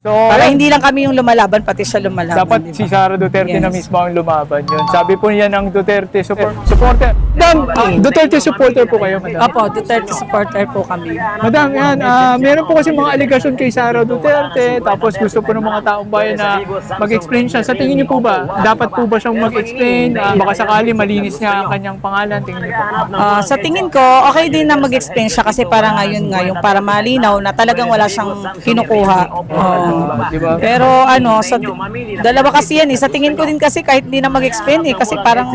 So, Para hindi lang kami yung lumalaban, pati siya lumalaban. dapat diba? si Sara Duterte na Yes. mismo ang lumaban yun. Sabi po niya ng Duterte supporter. Madam, Duterte supporter po kayo, madam? Opo, Duterte supporter po kami. Madam, yan, meron po kasi mga aligasyon kay Sara Duterte, tapos gusto po ng mga taong bayan na mag-explain siya. Sa tingin niyo po ba, dapat po ba siyang mag-explain? Baka sakali malinis niya ang kanyang pangalan, tingin niyo po? Sa tingin ko, okay din na mag-explain siya kasi para ngayon nga, yung para malinaw na talagang wala siyang kinukuha. Diba? Pero dalawa kasi yan eh. Sa tingin ko din kasi kahit hindi na mag-explain eh. Kasi parang,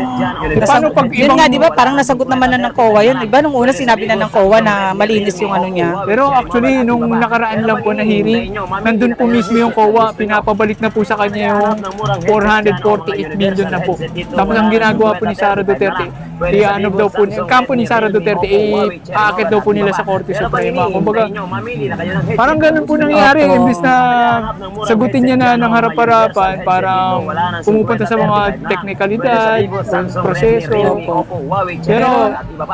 Paano pag yun ibang- nga di ba, parang nasagot naman na ng COA yun. Iba nung una sinabi na ng COA na malinis yung ano niya. Pero actually, nung nakaraan lang po na hearing, nandun po mismo yung COA, pinapabalik na po sa kanya yung 448 million na po. Tapos ang ginagawa po ni Sara Duterte, i-ano daw po, yung kampo ni Sara Duterte, aakit daw po nila sa Korte Suprema. Kumbaga, parang ganun po nangyayari, imbis na sagutin niya na ng harap-harapan, parang pumupunta sa mga teknikalidad, proseso. Pero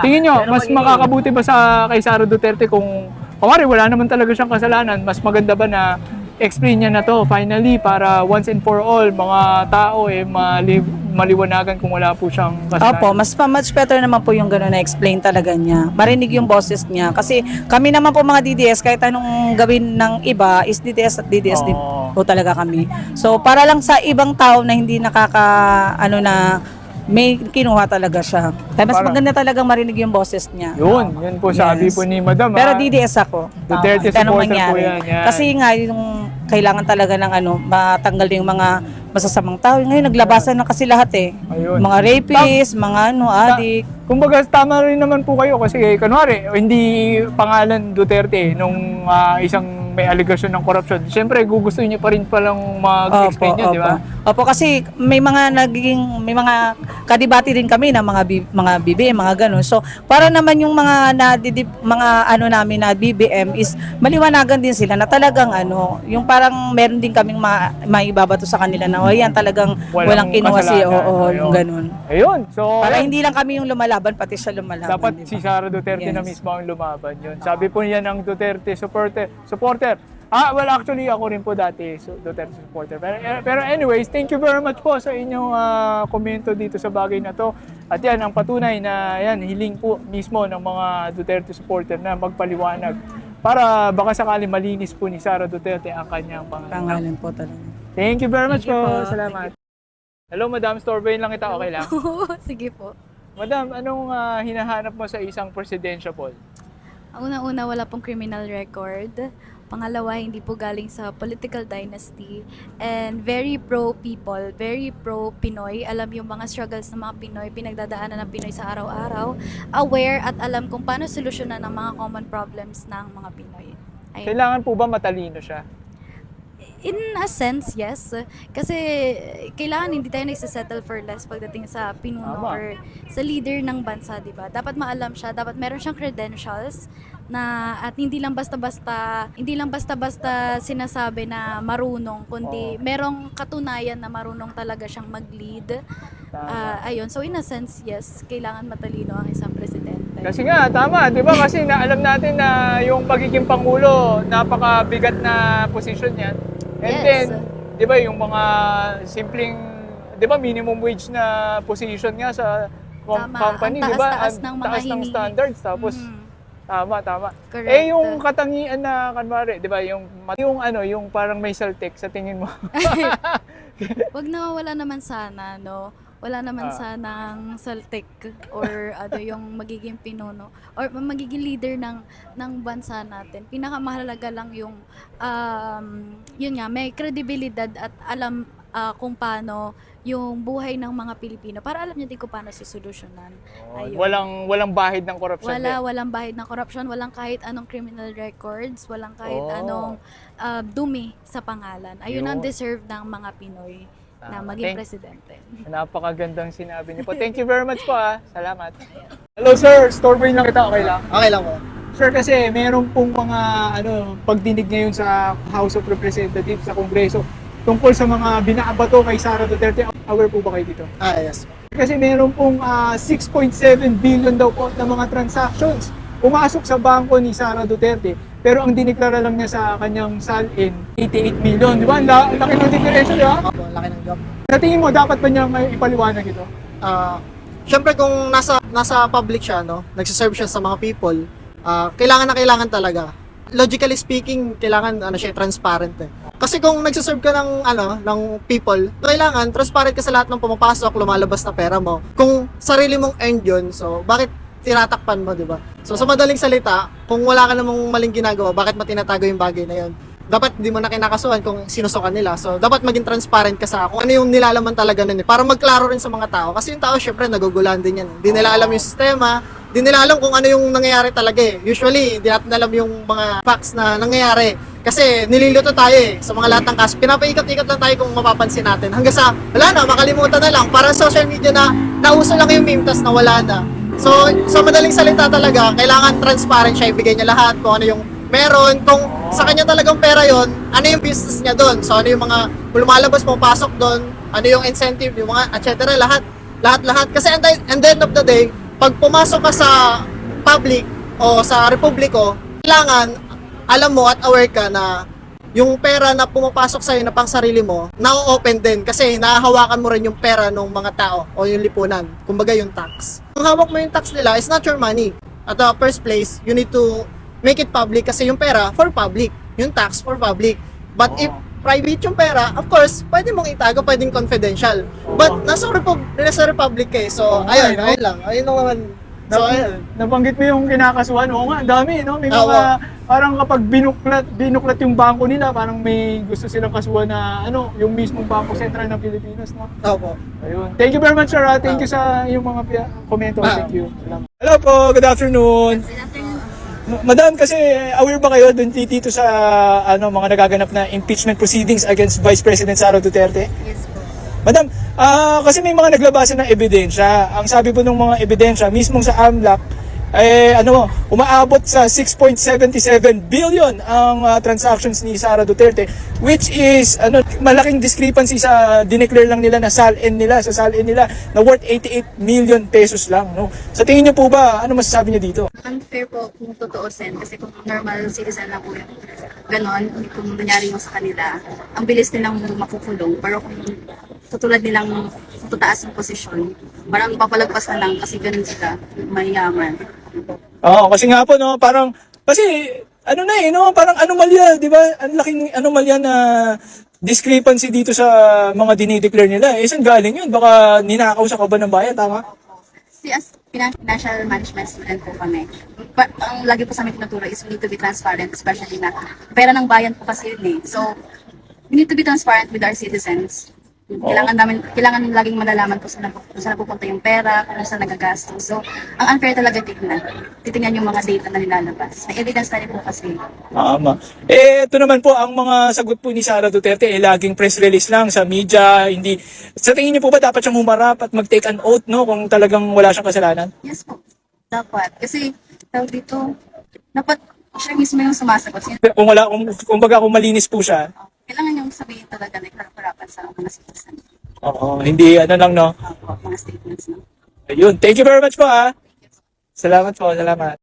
tingin nyo, mas makakabuti ba kay Sara Duterte kung kumari wala naman talaga siyang kasalanan, mas maganda ba na explain niya na to finally para once and for all mga tao maliwanagan kung wala po siyang kasalanan? Opo, much better naman po yung gano'n na explain talaga niya. Marinig yung boses niya. Kasi kami naman po mga DDS, kahit anong gawin ng iba, is DDS at DDS din po talaga kami. So, para lang sa ibang tao na hindi may kinuha talaga siya. Kaya mas maganda talagang marinig yung boses niya. Yun po sabi Yes. po ni Madam. Pero DDS ako. Duterte Tanong supporter po mangyari. yan. Kasi nga, yung kailangan talaga ng matanggal yung mga masasamang tao. Ngayon, naglabasan na kasi lahat eh. Ayun. Mga rapists, mga addict. Kumbaga, tama rin naman po kayo kasi kunwari, hindi pangalan Duterte nung isang may aligasyon ng corruption. Siyempre, gugustuhin niyo pa rin palang mag-explain yun, di ba? Opo, kasi may mga kadibati din kami na mga BBM, mga ganun. So, para naman yung namin na BBM is maliwanagan din sila na talagang yung parang meron din kaming maibabato sa kanila na yan talagang walang kinuha yung ganun. Ayun. So, Para hindi lang kami yung lumalaban, pati siya lumalaban. dapat diba? si Sara Duterte na Yes. mismo ang lumaban yun. Sabi po niya ng Duterte supporter. Well, actually, ako rin po dati Duterte supporter. Pero anyways, thank you very much po sa inyong komento dito sa bagay na to. At yan, ang patunay na yan, hiling po mismo ng mga Duterte supporter na magpaliwanag para baka sakali malinis po ni Sara Duterte ang kanyang Pangalan po talaga. Thank you very much Thank you po. po. Salamat. Hello, Madam. Storbayin lang kita. Okay lang? Sige po. Madam, anong hinahanap mo sa isang presidential poll? Una-una, wala pong criminal record. Pangalawa, hindi po galing sa political dynasty. And very pro-people, very pro-Pinoy. Alam yung mga struggles ng mga Pinoy, pinagdadaanan ng Pinoy sa araw-araw. Aware at alam kung paano solusyonan ang mga common problems ng mga Pinoy. Ayun. Kailangan po ba matalino siya? In a sense, yes. Kasi kailangan hindi tayo nagsisettle for less pagdating sa pinuno Tama. or sa leader ng bansa, di ba? Dapat maalam siya, dapat meron siyang credentials na at hindi lang basta-basta sinasabi na marunong, kundi merong katunayan na marunong talaga siyang mag-lead. Ayun, so in a sense, yes, kailangan matalino ang isang presidente. Kasi nga, tama, di ba? Kasi alam natin na yung pagiging pangulo, napakabigat na posisyon yan. And Yes. then, di ba, yung mga simpleng, di ba, minimum wage na position nga sa Tama, company, ang di ba? taas-taas Ang ng mga taas ng hinihingi. Standards. Tapos, tama. Correct. Yung katangian na, kanwari, di ba, yung parang may saltik sa tingin mo. Wag na wala naman sana, no? Wala naman sanang saltik or yung magiging pinuno or magiging leader ng bansa natin. Pinakamahalaga lang yung yun nga, may kredibilidad at alam kung paano yung buhay ng mga Pilipino para alam niya din kung paano susolusyonan. Ayun. Walang bahid ng korupsyon. Walang bahid ng corruption, walang kahit anong criminal records, walang kahit anong dumi sa pangalan. Ayun ang Yun. deserve ng mga Pinoy na maging presidente. Napakagandang sinabi niyo po. Thank you very much po. Salamat. Hello sir, storeboy lang kita. Okay lang? Okay lang po. Sir, kasi meron pong mga pagdinig ngayon sa House of Representatives, sa Kongreso, tungkol sa mga binaabato kay Sara Duterte. Aware po ba kayo dito? Yes. Kasi meron pong 6.7 billion daw po na mga transactions pumasok sa bangko ni Sara Duterte pero ang diniklara lang niya sa kanyang salin, 88 million. Di ba? Ang laki ng diferensya, di ba? Opo, laki ng gap. Sa tingin mo, dapat ba niya may ipaliwanag ito? Syempre kung nasa public siya, no, nagsiserve siya sa mga people, kailangan na kailangan talaga. Logically speaking, kailangan siya transparent eh. Kasi kung nagsiserve ka ng people, kailangan transparent ka sa lahat ng pumapasok, lumalabas na pera mo. Kung sarili mong earned yun, so bakit tinatakpan mo, di ba? So sa madaling salita, kung wala ka namang maling ginagawa, bakit mo tinatago yung bagay na yun? Dapat hindi mo na kinakasuhan kung sinusukan nila. So, dapat maging transparent ka sa kung ano yung nilalaman talaga nun. Para magklaro rin sa mga tao. Kasi yung tao, syempre, nagugulan din yan. Hindi nila alam yung sistema. Hindi nila alam kung ano yung nangyayari talaga eh. Usually, hindi natin alam yung mga facts na nangyayari. Kasi nililito tayo eh, sa mga lahat ng kaso. Pinapaikot-ikot lang tayo kung mapapansin natin. Hanggang sa, wala na, makalimutan na lang. Parang social media na nauso lang yung meme, tas nawala na. So, sa madaling salita talaga, kailangan transparent siya. Ibigay niya lahat kung ano yung meron, kung sa kanya talagang pera yon, ano yung business niya doon, so ano yung mga lumalabas, pumapasok doon, ano yung incentive, yung mga etc. lahat, kasi at the end of the day, pag pumasok ka sa public o sa republiko, kailangan alam mo at aware ka na yung pera na pumapasok sa'yo na pang sarili mo, na-open din kasi nahahawakan mo rin yung pera ng mga tao o yung lipunan, kumbaga yung tax. Kung hawak mo yung tax nila, it's not your money. At the first place, you need to make it public kasi yung pera for public, yung tax for public. But if private yung pera, of course, pwede mong itago, pwedeng confidential. But nasa republic eh. So, ayun lang. Ayun lang naman. So, ayun. Nabanggit mo yung kinakasuhan. Oo nga, ang dami, no? May mga, parang kapag binuklat yung bangko nila, parang may gusto silang kasuhan na, yung mismong Bangko Sentral ng Pilipinas, no? Opo. Ayun. Thank you very much, sir. Thank you sa yung mga komento. Thank you. Hello po, good afternoon. Madam, kasi aware ba kayo dun dito sa mga nagaganap na impeachment proceedings against Vice President Sara Duterte? Yes po. Madam, kasi may mga naglabasan ng ebidensya. Ang sabi po ng mga ebidensya, mismong sa AMLAC, umaabot sa 6.77 billion ang transactions ni Sara Duterte, which is malaking discrepancy sa dineclare lang nila na salin nila na worth 88 million pesos lang, no? Sa tingin niyo po ba, ano masasabi niyo dito? Unfair po kung tutuusin kasi kung normal citizen lang po yung ganon, kung nangyari mo sa kanila, ang bilis nilang makukulong. Pero kung tutulad nilang tutaas ng posisyon, parang papalagpas na lang kasi ganun sila, mayaman. Oo, kasi nga po, no, parang, kasi, parang anomalya, di ba? Ang laking anomalya na discrepancy dito sa mga dinideclare nila. Saan galing yun? Baka ninakaw sa kaban ng bayan, tama? Kasi as financial management student po kami, ang lagi po sa amin tinuturo is we need to be transparent, especially na pera ng bayan po kasi yun eh. So, we need to be transparent with our citizens. Kailangan laging malalaman kung saan napupunta yung pera, kung saan nagagastos. So, ang unfair talaga titingnan yung mga data na nilalabas. May evidence na rin po kasi. Tama. Ito naman po, ang mga sagot po ni Sara Duterte, laging press release lang sa media, hindi. Sa tingin niyo po ba dapat siyang humarap at mag-take an oath, no, kung talagang wala siyang kasalanan? Yes po. Dapat. Kasi, tawag dito, dapat siya mismo yung sumasagot. Kung malinis po siya. Kailangan yung sabihin talaga na ikaraparapan sa mga citizen. Oo, hindi lang, no? Mga statements na. Ayun, thank you very much po, ha. Salamat po, salamat.